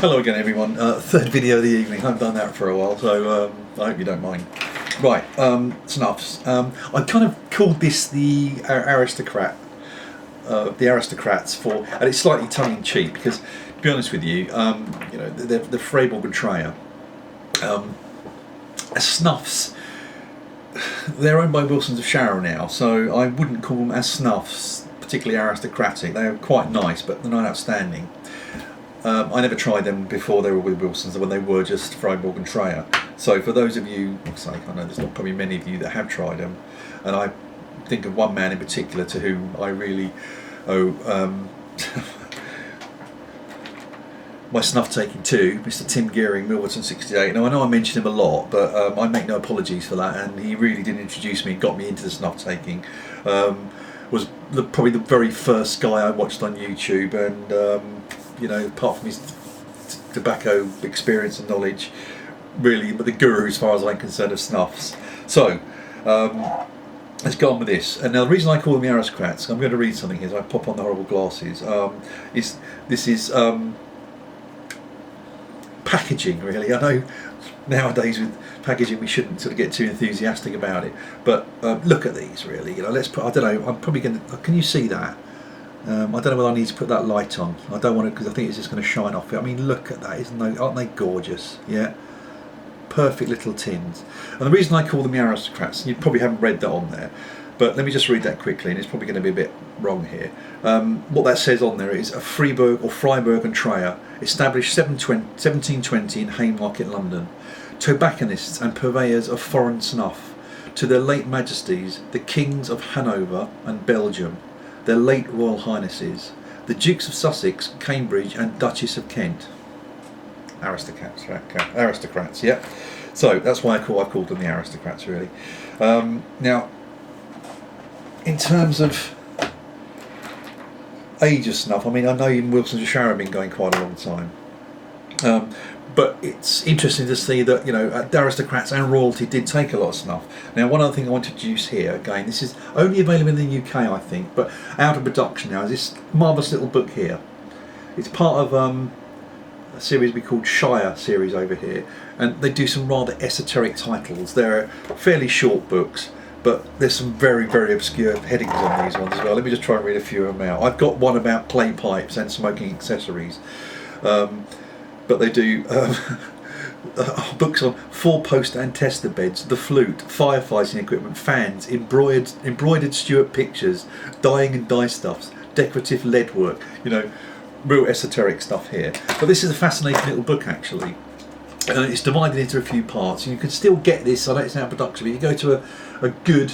Hello again everyone, third video of the evening. I haven't done that for a while, so I hope you don't mind. Right, snuffs. I kind of called this the Aristocrats for, and it's slightly tongue-in-cheek because, to be honest with you, you know, the Fribourg Treyer. Snuffs, they're owned by Wilsons of Sharrow now, so I wouldn't call them as snuffs particularly aristocratic. They're quite nice, but they're not outstanding. I never tried them before they were with Wilsons, when they were just Fribourg Treyer. So for those of you, I know there's not probably many of you that have tried them, and I think of one man in particular to whom I really owe my snuff taking too, Mr. Tim Gearing, Milverton 68. Now I know I mentioned him a lot, but I make no apologies for that, and he really did introduce me and got me into the snuff taking. Was probably the very first guy I watched on YouTube, and you know, apart from his tobacco experience and knowledge, really but the guru as far as I'm concerned of snuffs. So let's go on with this. And now the reason I call them the Aristocrats, I'm going to read something here as I pop on the horrible glasses, is packaging, really. I know nowadays with packaging we shouldn't sort of get too enthusiastic about it, but look at these, really. You know, let's put, I don't know, I'm probably going to, can you see that? I don't know whether I need to put that light on. I don't want to, because I think it's just going to shine off it. I mean, look at that, aren't they gorgeous? Yeah, perfect little tins. And the reason I call them the Aristocrats, you probably haven't read that on there, but let me just read that quickly, and it's probably going to be a bit wrong here. What that says on there is a Fribourg and Treyer, established 1720 in Haymarket, London. Tobacconists and purveyors of foreign snuff, to their late Majesties, the Kings of Hanover and Belgium, their late Royal Highnesses, the Dukes of Sussex, Cambridge and Duchess of Kent. Aristocrats, yeah. So that's why I've called them the Aristocrats, really. Now, in terms of age of snuff, I mean, I know even Wilsons of Sharrow have been going quite a long time. But it's interesting to see that, you know, aristocrats and royalty did take a lot of snuff. Now, one other thing I want to introduce here, again, this is only available in the UK, I think, but out of production now, is this marvellous little book here. It's part of a series we called Shire series over here, and they do some rather esoteric titles. They're fairly short books, but there's some very, very obscure headings on these ones as well. Let me just try and read a few of them out. I've got one about clay pipes and smoking accessories. But they do books on four-post and tester beds, the flute, firefighting equipment, fans, embroidered Stuart pictures, dyeing and dye stuffs, decorative lead work. You know, real esoteric stuff here. But this is a fascinating little book, actually. It's divided into a few parts. You can still get this. I know it's out of production, but you go to a good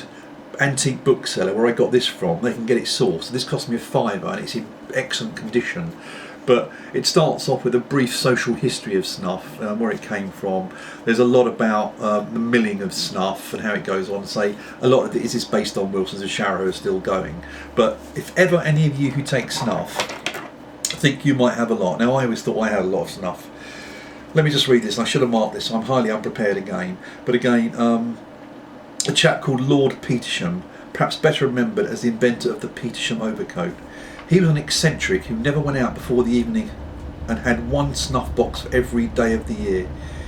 antique bookseller where I got this from. They can get it sourced. This cost me a £5 and it's in excellent condition. But it starts off with a brief social history of snuff, where it came from. There's a lot about the milling of snuff and how it goes on. Say a lot of it is based on Wilsons of Sharrow, who are still going. But if ever any of you who take snuff think you might have a lot, now I always thought I had a lot of snuff. Let me just read this. I should have marked this. I'm highly unprepared again. But again, a chap called Lord Petersham, perhaps better remembered as the inventor of the Petersham overcoat. He was an eccentric who never went out before the evening and had one snuff box for every day of the year.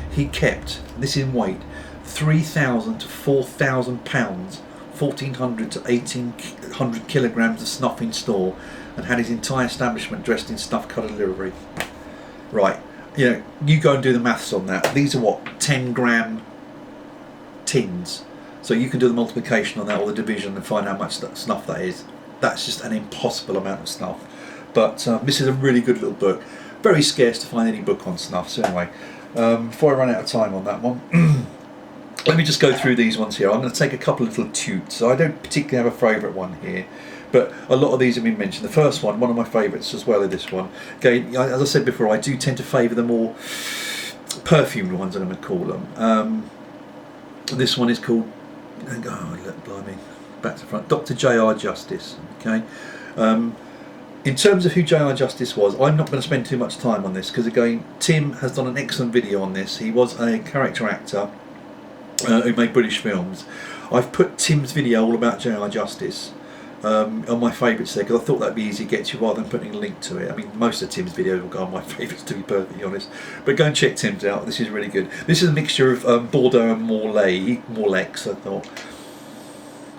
He kept, this in weight, 3,000 to 4,000 pounds, 1,400 to 1,800 kilograms of snuff in store, and had his entire establishment dressed in snuff coloured livery. Right, you know, you go and do the maths on that. These are what, 10-gram tins. So you can do the multiplication on that, or the division, and find how much snuff that is. That's just an impossible amount of snuff. But this is a really good little book. Very scarce to find any book on snuff. So anyway, before I run out of time on that one, let me just go through these ones here. I'm going to take a couple of little toots. So I don't particularly have a favourite one here, but a lot of these have been mentioned. The first one of my favourites as well, is this one. Again, as I said before, I do tend to favour the more perfumed ones, I'm going to call them. This one is called, oh, look, blimey, back to front, Dr. J.R. Justice. Okay. In terms of who J.R. Justice was, I'm not going to spend too much time on this because, again, Tim has done an excellent video on this. He was a character actor who made British films. I've put Tim's video all about J.R. Justice on my favourites there, because I thought that'd be easy to get to rather than putting a link to it. I mean, most of Tim's videos will go on my favourites, to be perfectly honest. But go and check Tim's out. This is really good. This is a mixture of Bordeaux and Morlex, I thought.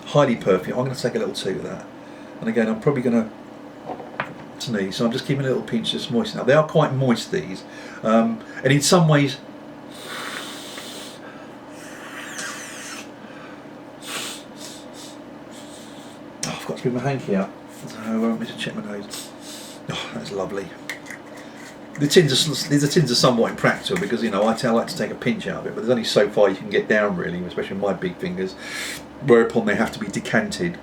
Highly perfumed. I'm going to take a little toot of that. And again, I'm probably going to sneeze, so I'm just keeping a little pinch just moisten up. They are quite moist, these. And in some ways, I've got to bring my hanky out, so I won't miss to check my nose. Oh, that's lovely. The tins are somewhat impractical because, you know, I like to take a pinch out of it, but there's only so far you can get down, really, especially with my big fingers, whereupon they have to be decanted.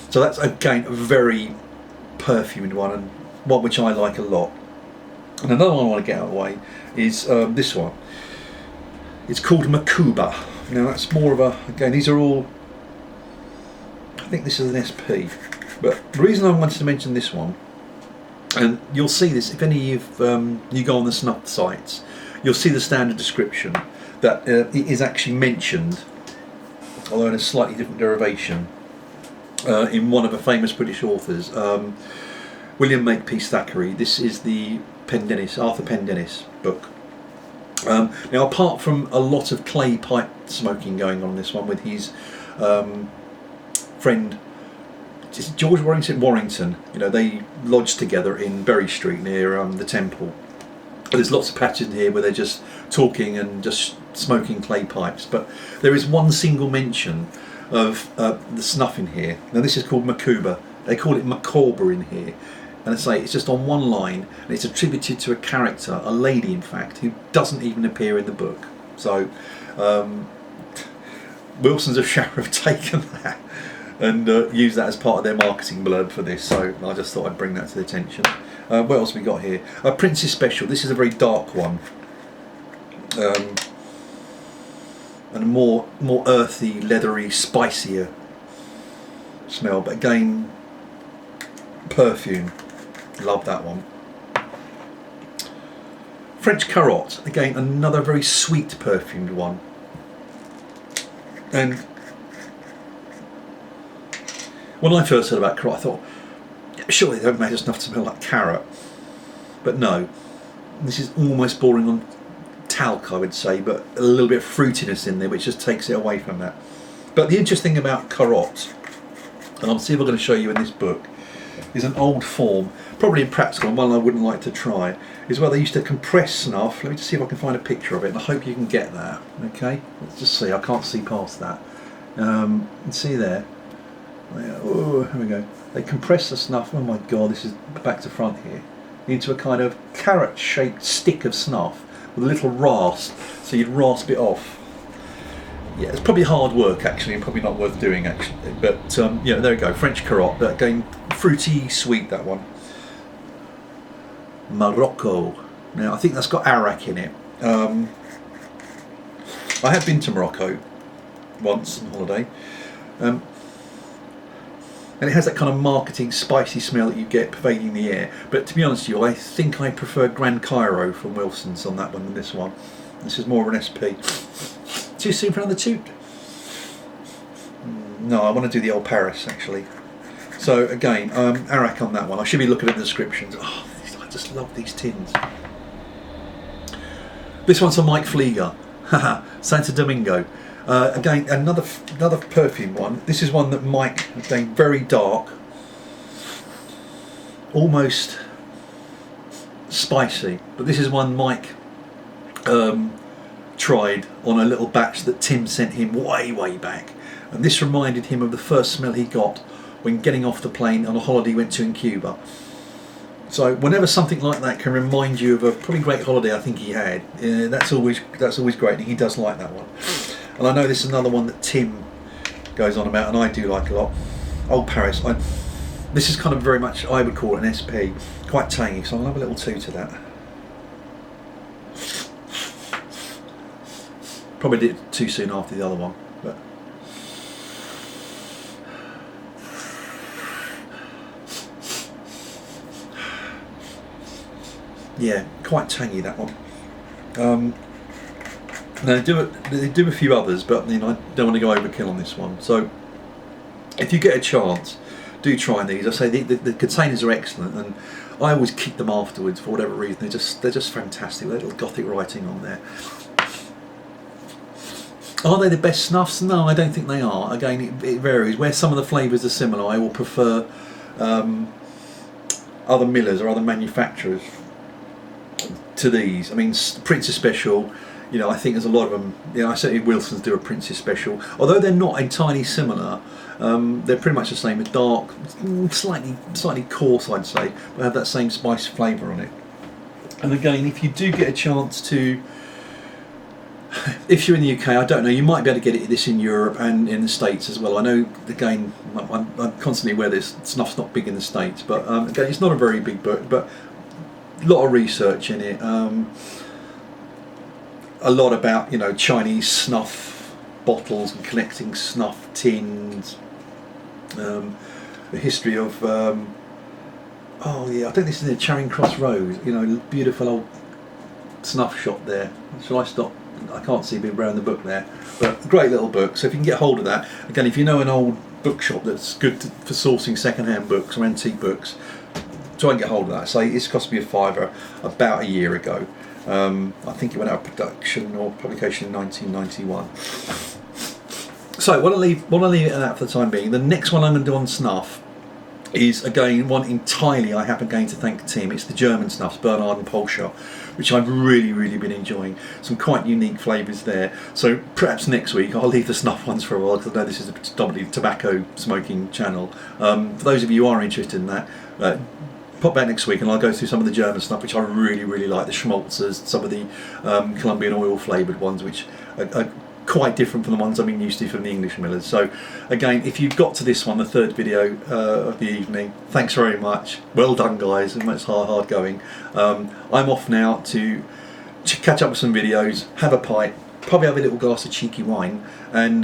So that's, again, a very perfumed one, and one which I like a lot. And another one I want to get out of the way is this one. It's called Makuba. Now that's more of a, again, these are all, I think this is an SP, but the reason I wanted to mention this one, and you'll see this if any of you go on the snuff sites, you'll see the standard description that it is actually mentioned, although in a slightly different derivation, in one of the famous British authors, William Makepeace Thackeray. This is the Arthur Pendennis book. Now, apart from a lot of clay pipe smoking going on in this one with his friend George Warrington, you know, they lodged together in Bury Street near the Temple. There's lots of patches in here where they're just talking and just smoking clay pipes, but there is one single mention of the snuff in here. Now this is called Makuba. They call it Macabre in here, and I say it's just on one line, and it's attributed to a character, a lady in fact, who doesn't even appear in the book. So Wilsons of Shower have taken that and used that as part of their marketing blurb for this, so I just thought I'd bring that to the attention. What else we got here? Prince's Special. This is a very dark one, and a more earthy, leathery, spicier smell, but again, perfume. Love that one. French Carotte, again another very sweet perfumed one. And when I first heard about Carotte, I thought, surely they don't make enough to smell like carrot. But no, this is almost bordering on talc, I would say, but a little bit of fruitiness in there, which just takes it away from that. But the interesting thing about Carotte, and I'll see if I'm going to show you in this book, is an old form, probably impractical, and one I wouldn't like to try, is where they used to compress snuff. Let me just see if I can find a picture of it, and I hope you can get that. Okay, let's just see. I can't see past that. See there. Oh, here we go. They compress the snuff. Oh my God, this is back to front here, into a kind of carrot-shaped stick of snuff with a little rasp, so you'd rasp it off. Yeah, it's probably hard work actually, and probably not worth doing actually. But yeah, there we go. French Carotte. But again, fruity, sweet, that one. Morocco. Now I think that's got arak in it. I have been to Morocco once on holiday, and it has that kind of marketing spicy smell that you get pervading the air. But to be honest with you, I think I prefer Grand Cairo from Wilson's on that one than this one. This is more of an SP. Too soon for another toot? No, I want to do the old Paris actually. So again, arak on that one. I should be looking at the descriptions. Oh, I just love these tins. This one's from Mike Flieger. Haha, Santo Domingo. Again, another perfume one. This is one that Mike, again, very dark, almost spicy. But this is one Mike tried on a little batch that Tim sent him way back, and this reminded him of the first smell he got when getting off the plane on a holiday he went to in Cuba. So whenever something like that can remind you of a pretty great holiday I think he had, that's always great, and he does like that one. And I know this is another one that Tim goes on about, and I do like a lot. Old Paris. This is kind of very much, I would call it an SP, quite tangy, so I'm going to have a little toot of that. Probably did it too soon after the other one, but yeah, quite tangy that one. They do a few others, but you know, I don't want to go overkill on this one. So if you get a chance, do try these. I say the containers are excellent, and I always keep them afterwards for whatever reason. They're just fantastic. Little gothic writing on there. Are they the best snuffs? No, I don't think they are. Again, it varies. Where some of the flavours are similar, I will prefer other millers or other manufacturers to these. I mean, Prince's Special, you know, I think there's a lot of them. You know, I certainly Wilson's do a Prince's Special, although they're not entirely similar. They're pretty much the same, a dark, slightly coarse, I'd say, but have that same spice flavour on it. And again, if you do get a chance to, if you're in the UK, I don't know, you might be able to get this in Europe and in the States as well. I know, again, I'm constantly aware this snuff's not big in the States, but again, it's not a very big book, but a lot of research in it. A lot about, you know, Chinese snuff bottles and collecting snuff tins. The history of oh yeah, I think this is near Charing Cross Road. You know, beautiful old snuff shop there. Shall I stop? I can't see being around the book there, but a great little book. So if you can get hold of that, again, if you know an old bookshop that's good for sourcing second-hand books or antique books, try and get hold of that. So it's cost me a £5 about a year ago. I think it went out of production or publication in 1991. So what I leave it at that for the time being. The next one I'm going to do on snuff is again one entirely I have again to thank the team. It's the German snuffs, Bernard and Polscher, which I've really been enjoying. Some quite unique flavours there. So perhaps next week I'll leave the snuff ones for a while because I know this is a predominantly tobacco smoking channel. For those of you who are interested in that, pop back next week and I'll go through some of the German stuff which I really like, the Schmaltzers, some of the Colombian oil flavoured ones which are quite different from the ones I'm used to from the English millers. So again, if you've got to this one, the third video of the evening, thanks very much. Well done guys, and it's hard going. I'm off now to catch up with some videos, have a pint, probably have a little glass of cheeky wine, and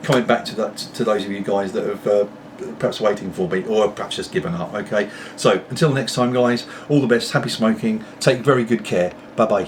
coming back to those of you guys that have perhaps waiting for me or perhaps just given up. Okay, so until next time guys, all the best, happy smoking, take very good care, bye bye.